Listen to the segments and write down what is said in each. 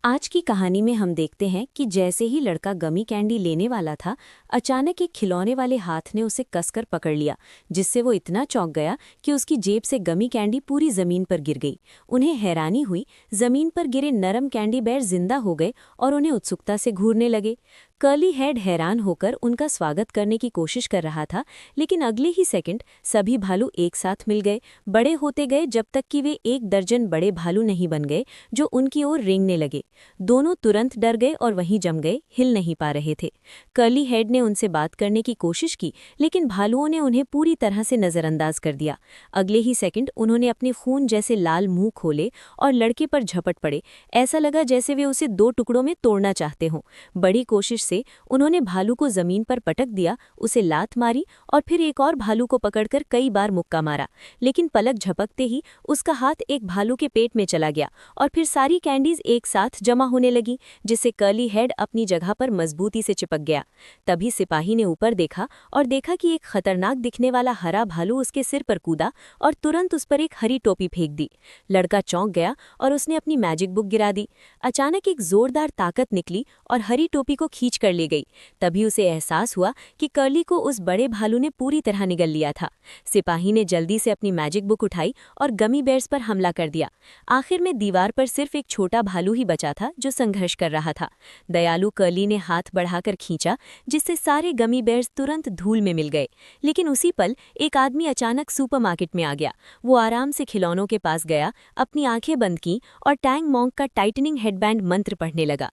आज की कहानी में हम देखते हैं कि जैसे ही लड़का गमी कैंडी लेने वाला था, अचानक एक खिलौने वाले हाथ ने उसे कसकर पकड़ लिया, जिससे वो इतना चौंक गया कि उसकी जेब से गमी कैंडी पूरी जमीन पर गिर गई। उन्हें हैरानी हुई, जमीन पर गिरे नरम कैंडी बेर जिंदा हो गए और उन्हें उत्सुकता से घूरने लगे। कर्ली हेड हैरान होकर उनका स्वागत करने की कोशिश कर रहा था, लेकिन अगले ही सेकंड सभी भालू एक साथ मिल गए, बड़े होते गए जब तक कि वे 1 दर्जन बड़े भालू नहीं बन गए जो उनकी ओर रेंगने लगे। दोनों तुरंत डर गए और वहीं जम गए, हिल नहीं पा रहे थे। कर्ली हेड ने उनसे बात करने की कोशिश की, लेकिन भालुओं ने उन्हें पूरी तरह से नजरअंदाज कर दिया। अगले ही सेकंड उन्होंने अपने खून जैसे लाल मुंह खोले और लड़के पर झपट पड़े। ऐसा लगा जैसे वे उसे 2 टुकड़ों में तोड़ना चाहते हों। बड़ी कोशिश से उन्होंने भालू को जमीन पर पटक दिया, उसे लात मारी और फिर एक और भालू को पकड़कर कई बार मुक्का मारा, लेकिन पलक झपकते ही उसका हाथ एक भालू के पेट में चला गया और फिर सारी कैंडीज एक साथ जमा होने लगी, जिससे कर्ली हेड अपनी जगह पर मजबूती से चिपक गया। तभी सिपाही ने ऊपर देखा और देखा कि एक खतरनाक दिखने वाला हरा भालू उसके सिर पर कूदा और तुरंत उस पर एक हरी टोपी फेंक दी। लड़का चौंक गया और उसने अपनी मैजिक बुक गिरा दी। अचानक एक जोरदार ताकत निकली और हरी टोपी को खींच कर ले गई। तभी उसे एहसास हुआ कि कर्ली को उस बड़े भालू ने पूरी तरह निगल लिया था। सिपाही ने जल्दी से अपनी मैजिक बुक उठाई और गमी बेर्स पर हमला कर दिया। आखिर में दीवार पर सिर्फ एक छोटा भालू ही बचा था जो संघर्ष कर रहा था। दयालु कर्ली ने हाथ बढ़ाकर खींचा, जिससे सारे गमी बेर्स तुरंत धूल में मिल गए। लेकिन उसी पल एक आदमी अचानक सुपरमार्केट में आ गया। वो आराम से खिलौनों के पास गया, अपनी आंखें बंद की और टैंग मॉन्क का टाइटनिंग हेडबैंड मंत्र पढ़ने लगा।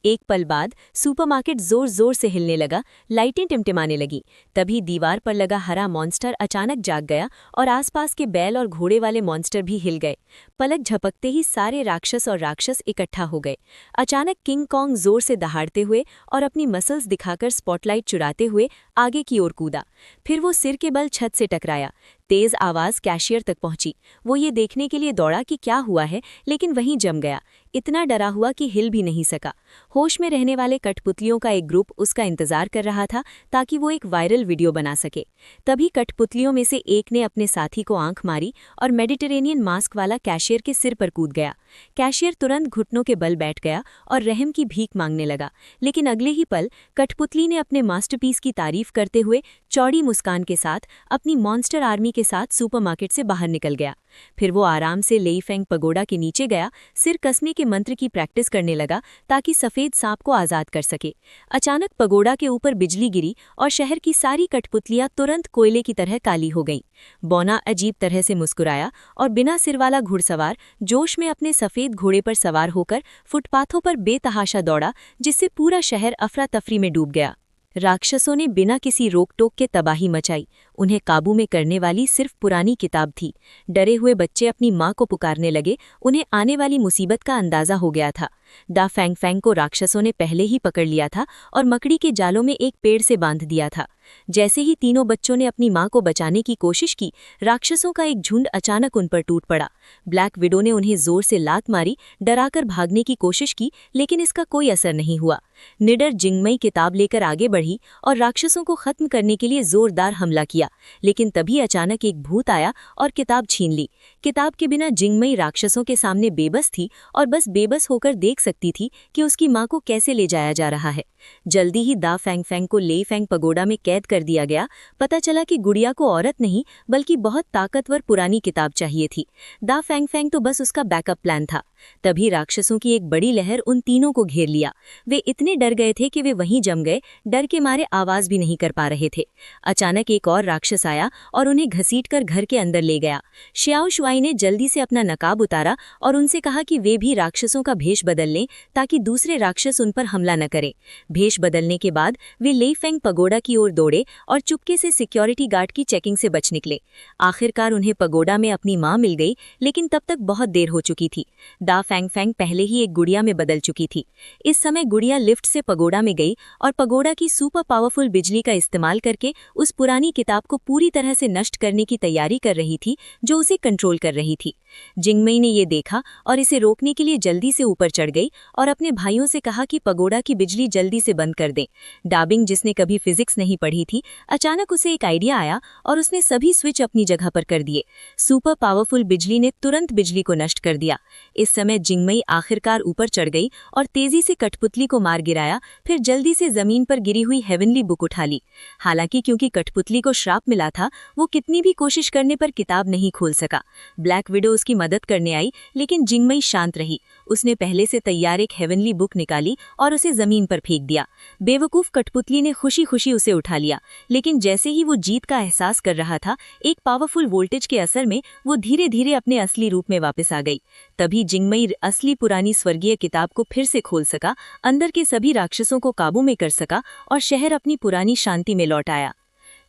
एक पल बाद सुपरमार्केट जोर जोर से हिलने लगा, लाइटें टिमटिमाने लगी। तभी दीवार पर लगा हरा मॉन्स्टर अचानक जाग गया और आसपास के बैल और घोड़े वाले मॉन्स्टर भी हिल गए। पलक झपकते ही सारे राक्षस और राक्षस इकट्ठा हो गए। अचानक किंग कॉन्ग जोर से दहाड़ते हुए और अपनी मसल्स दिखाकर स्पॉटलाइट चुराते हुए आगे की ओर कूदा। फिर वो सिर के बल छत से टकराया। तेज आवाज कैशियर तक पहुंची। वो ये देखने के लिए दौड़ा कि क्या हुआ है, लेकिन वहीं जम गया, इतना डरा हुआ कि हिल भी नहीं सका। होश में रहने वाले कठपुतलियों का एक ग्रुप उसका इंतजार कर रहा था ताकि वो एक वायरल वीडियो बना सके। तभी कठपुतलियों में से एक ने अपने साथी को आंख मारी और मेडिटेरेनियन मास्क वाला कैशियर के सिर पर कूद गया। कैशियर तुरंत घुटनों के बल बैठ गया और रहम की भीख मांगने लगा, लेकिन अगले ही पल कठपुतली ने अपने मास्टरपीस की तारीफ करते हुए चौड़ी मुस्कान के साथ अपनी मॉन्स्टर आर्मी के साथ सुपरमार्केट से बाहर निकल गया। फिर वो आराम से लेईफेंग पगोडा के नीचे गया, सिर कसने के मंत्र की प्रैक्टिस करने लगा ताकि सफेद सांप को आजाद कर सके। अचानक पगोडा के ऊपर बिजली गिरी और शहर की सारी कठपुतलियां तुरंत कोयले की तरह काली हो गईं। बौना अजीब तरह से मुस्कुराया और बिना सिर वाला घुड़सवार जोश में अपने सफेद घोड़े पर सवार होकर फुटपाथों पर बेतहाशा दौड़ा, जिससे पूरा शहर अफरा तफरी में डूब गया। राक्षसों ने बिना किसी रोक टोक के तबाही मचाई। उन्हें काबू में करने वाली सिर्फ पुरानी किताब थी। डरे हुए बच्चे अपनी माँ को पुकारने लगे, उन्हें आने वाली मुसीबत का अंदाजा हो गया था। डा फैंग फैंग को राक्षसों ने पहले ही पकड़ लिया था और मकड़ी के जालों में एक पेड़ से बांध दिया था। जैसे ही तीनों बच्चों ने अपनी माँ को बचाने की कोशिश की, राक्षसों का एक झुंड अचानक उन पर टूट पड़ा। ब्लैक विडो ने उन्हें जोर से लात मारी, डराकर भागने की कोशिश की, लेकिन इसका कोई असर नहीं हुआ। निडर जिंगमई किताब लेकर आगे बढ़ी और राक्षसों को खत्म करने के लिए जोरदार हमला किया, लेकिन तभी अचानक एक भूत आया और किताब छीन ली। किताब के बिना जिंगमई राक्षसों के सामने बेबस थी और बस बेबस होकर देख सकती थी कि उसकी माँ को कैसे ले जाया जा रहा है। जल्दी ही दा फैंग फैंग को लेईफेंग पगोडा में कैद कर दिया गया। पता चला कि गुड़िया को औरत नहीं बल्कि बहुत ताकतवर पुरानी किताब चाहिए थी। दा फैंग फैंग तो बस उसका बैकअप प्लान था। तभी राक्षसों की एक बड़ी लहर उन तीनों को घेर लिया। वे इतने डर गए थे कि वे वहीं जम गए, डर के मारे आवाज भी नहीं कर पा रहे थे। अचानक एक और राक्षस आया और उन्हें घसीटकर घर के अंदर ले गया। श्याओ शुआई ने जल्दी से अपना नकाब उतारा और उनसे कहा कि वे भी राक्षसों का भेष बदल लें ताकि दूसरे राक्षस उन पर हमला न करें। भेष बदलने के बाद वे लेईफेंग पगोडा की ओर दौड़े और चुपके से सिक्योरिटी गार्ड की चेकिंग से बच निकले। आखिरकार उन्हें पगोडा में अपनी मां मिल गई, लेकिन तब तक बहुत देर हो चुकी थी। दा फैंग फैंग पहले ही एक गुड़िया में बदल चुकी थी। इस समय गुड़िया लिफ्ट से पगोडा में गई और पगोडा की सुपर पावरफुल बिजली का इस्तेमाल करके उस पुरानी किताब को पूरी तरह से नष्ट करने की तैयारी कर रही थी जो उसे कंट्रोल कर रही थी। जिंगमई ने ये देखा और इसे रोकने के लिए जल्दी से ऊपर चढ़ गई और अपने भाइयों से कहा कि पगोड़ा की बिजली जल्दी से बंद कर दें। डाबिंग, जिसने कभी फिजिक्स नहीं पढ़ी थी, अचानक उसे एक आइडिया आया और उसने सभी स्विच अपनी जगह पर कर दिए। सुपर पावरफुल बिजली ने तुरंत बिजली को नष्ट कर दिया। इस समय जिंगमई आखिरकार ऊपर चढ़ गई और तेजी से कठपुतली को मार गिराया, फिर जल्दी से जमीन पर गिरी हुई हेवनली बुक उठा ली। हालांकि क्योंकि कठपुतली को श्राप मिला था, वो कितनी भी कोशिश करने पर किताब नहीं खोल सका। ब्लैक विडो उसकी मदद करने आई, लेकिन जिंगमई शांत रही। उसने पहले से तैयार एक हेवनली बुक निकाली और उसे जमीन पर फेंक दिया। बेवकूफ कठपुतली ने खुशी खुशी उसे उठा लिया, लेकिन जैसे ही वो जीत का एहसास कर रहा था, एक पावरफुल वोल्टेज के असर में वो धीरे धीरे अपने असली रूप में वापस आ गई। तभी जिंगमई असली पुरानी स्वर्गीय किताब को फिर से खोल सका, अंदर के सभी राक्षसों को काबू में कर सका और शहर अपनी पुरानी शांति में लौट आया।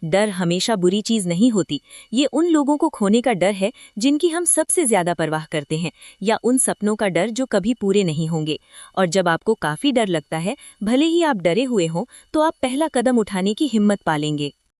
डर हमेशा बुरी चीज नहीं होती। ये उन लोगों को खोने का डर है जिनकी हम सबसे ज्यादा परवाह करते हैं, या उन सपनों का डर जो कभी पूरे नहीं होंगे। और जब आपको काफी डर लगता है, भले ही आप डरे हुए हों, तो आप पहला कदम उठाने की हिम्मत पालेंगे।